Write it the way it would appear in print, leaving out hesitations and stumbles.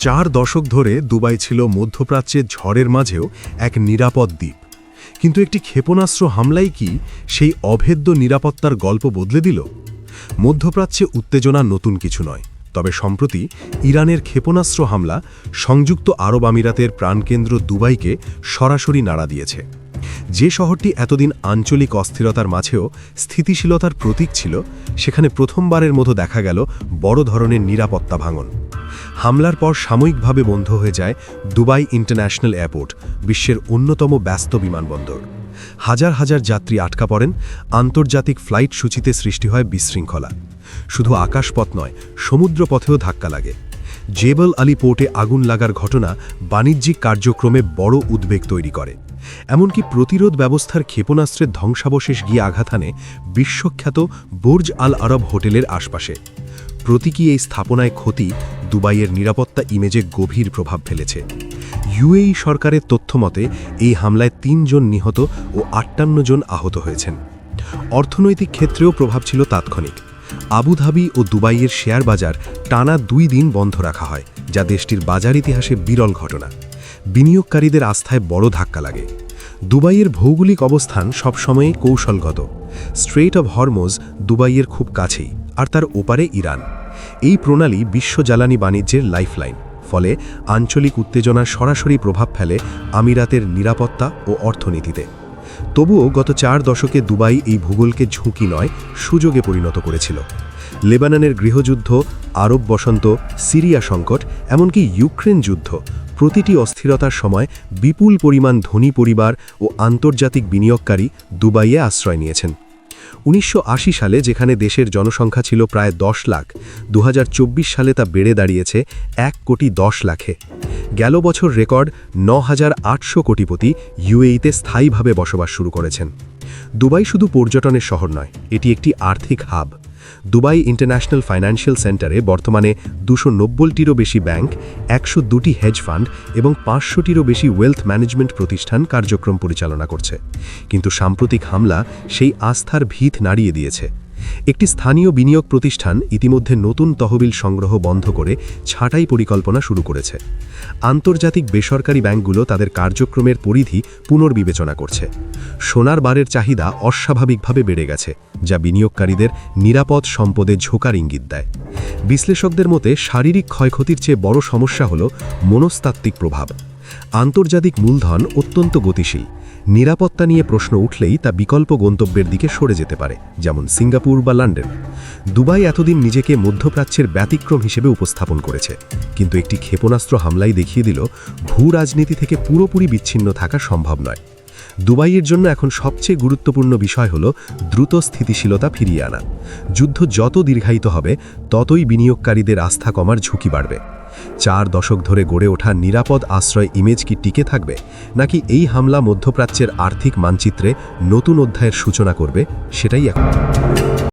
4 দশক ধরে দুবাই ছিল মধ্যপ্রাচ্যের ঝড়ের মাঝেও এক নিরাপদ দ্বীপ। কিন্তু একটি ক্ষেপণাস্ত্র হামলাই কি সেই অভেদ্য নিরাপত্তার গল্প বদলে দিল? মধ্যপ্রাচ্যে উত্তেজনা নতুন কিছু নয়, তবে সম্প্রতি ইরানের ক্ষেপণাস্ত্র হামলা সংযুক্ত আরব আমিরাতের প্রাণকেন্দ্র দুবাইকে সরাসরি নাড়া দিয়েছে। যে শহরটি এতদিন আঞ্চলিক অস্থিরতার মাঝেও স্থিতিশীলতার প্রতীক ছিল, সেখানে প্রথমবারের মতো দেখা গেল বড় ধরনের নিরাপত্তা ভাঙন। হামলার পর সাময়িকভাবে বন্ধ হয়ে যায় দুবাই ইন্টারন্যাশনাল এয়ারপোর্ট, বিশ্বের অন্যতম ব্যস্ত বিমানবন্দর। হাজার হাজার যাত্রী আটকা পড়েন, আন্তর্জাতিক ফ্লাইট সূচিতে সৃষ্টি হয় বিশৃঙ্খলা। শুধু আকাশপথ নয়, সমুদ্রপথেও ধাক্কা লাগে। জেবল আলী পোর্টে আগুন লাগার ঘটনা বাণিজ্যিক কার্যক্রমে বড় উদ্বেগ তৈরি করে। এমনকি প্রতিরোধ ব্যবস্থার ক্ষেপণাস্ত্রের ধ্বংসাবশেষ গিয়ে আঘাত হানে বিশ্বখ্যাত বুর্জ আল আরব হোটেলের আশপাশে। প্রতীকী এই স্থাপনায় ক্ষতি দুবাইয়ের নিরাপত্তা ইমেজে গভীর প্রভাব ফেলেছে। ইউএই সরকারের তথ্যমতে এই হামলায় ৩ জন নিহত ও ৫৮ জন আহত হয়েছেন। অর্থনৈতিক ক্ষেত্রেও প্রভাব ছিল তাৎক্ষণিক। আবুধাবি ও দুবাইয়ের শেয়ার বাজার টানা ২ দিন বন্ধ রাখা হয়, যা দেশটির বাজার ইতিহাসে বিরল ঘটনা। বিনিয়োগকারীদের আস্থায় বড় ধাক্কা লাগে। দুবাইয়ের ভৌগোলিক অবস্থান সবসময়ই কৌশলগত। স্ট্রেইট অব হরমুজ দুবাইয়ের খুব কাছেই, আর তার ওপারে ইরান। এই প্রণালী বিশ্ব জ্বালানি বাণিজ্যের লাইফলাইন, ফলে আঞ্চলিক উত্তেজনার সরাসরি প্রভাব ফেলে আমিরাতের নিরাপত্তা ও অর্থনীতিতে। তবুও গত 4 দশকে দুবাই এই ভূগোলকে ঝুঁকি নয়, সুযোগে পরিণত করেছিল। লেবাননের গৃহযুদ্ধ, আরব বসন্ত, সিরিয়া সংকট, এমনকি ইউক্রেন যুদ্ধ, প্রতিটি অস্থিরতার সময় বিপুল পরিমাণ ধনী পরিবার ও আন্তর্জাতিক বিনিয়োগকারী দুবাইয়ে আশ্রয় নিয়েছেন। ১৯৮০ সালে যেখানে দেশের জনসংখ্যা ছিল প্রায় ১০ লাখ, ২০২৪ সালে তা বেড়ে দাঁড়িয়েছে ১,১০ লাখে। গেল বছর রেকর্ড ৯,৮০০ কোটিপতি ইউএইতে স্থায়ীভাবে বসবাস শুরু করেছেন। দুবাই শুধু পর্যটনের শহর নয়, এটি একটি আর্থিক হাব। দুবাই ইন্টারন্যাশনাল ফাইন্যান্সিয়াল সেন্টারে বর্তমানে ২৯০টিরও বেশি ব্যাংক, ১০২টি হেজ ফান্ড এবং ৫০০টিরও বেশি ওয়েলথ ম্যানেজমেন্ট প্রতিষ্ঠান কার্যক্রম পরিচালনা করছে। কিন্তু সাম্প্রতিক হামলা সেই আস্থার ভিত নাড়িয়ে দিয়েছে। একটি স্থানীয় বিনিয়োগ প্রতিষ্ঠান ইতিমধ্যে নতুন তহবিল সংগ্রহ বন্ধ করে ছাঁটাই পরিকল্পনা শুরু করেছে। আন্তর্জাতিক বেসরকারি ব্যাংকগুলো তাদের কার্যক্রমের পরিধি পুনর্বিবেচনা করছে। সোনার বারের চাহিদা অস্বাভাবিকভাবে বেড়ে গেছে, যা বিনিয়োগকারীদের নিরাপদ সম্পদে ঝোঁকার ইঙ্গিত দেয়। বিশ্লেষকদের মতে শারীরিক ক্ষয়ক্ষতির চেয়ে বড় সমস্যা হল মনস্তাত্ত্বিক প্রভাব। আন্তর্জাতিক মূলধন অত্যন্ত গতিশীল। নিরাপত্তা নিয়ে প্রশ্ন উঠলেই তা বিকল্প গন্তব্যের দিকে সরে যেতে পারে, যেমন সিঙ্গাপুর বা লন্ডন। দুবাই এতদিন নিজেকে মধ্যপ্রাচ্যের ব্যতিক্রম হিসেবে উপস্থাপন করেছে, কিন্তু একটি ক্ষেপণাস্ত্র হামলাই দেখিয়ে দিল ভূ রাজনীতি থেকে পুরোপুরি বিচ্ছিন্ন থাকা সম্ভব নয়। দুবাইয়ের জন্য এখন সবচেয়ে গুরুত্বপূর্ণ বিষয় হল দ্রুত স্থিতিশীলতা ফিরিয়ে আনা। যুদ্ধ যত দীর্ঘায়িত হবে, ততই বিনিয়োগকারীদের আস্থা কমার ঝুঁকি বাড়বে। 4 দশক ধরে গড়ে ওঠা নিরাপদ আশ্রয় ইমেজ কি টিকে থাকবে, নাকি এই হামলা মধ্যপ্রাচ্যের আর্থিক মানচিত্রে নতুন অধ্যায়ের সূচনা করবে, সেটাই এখন।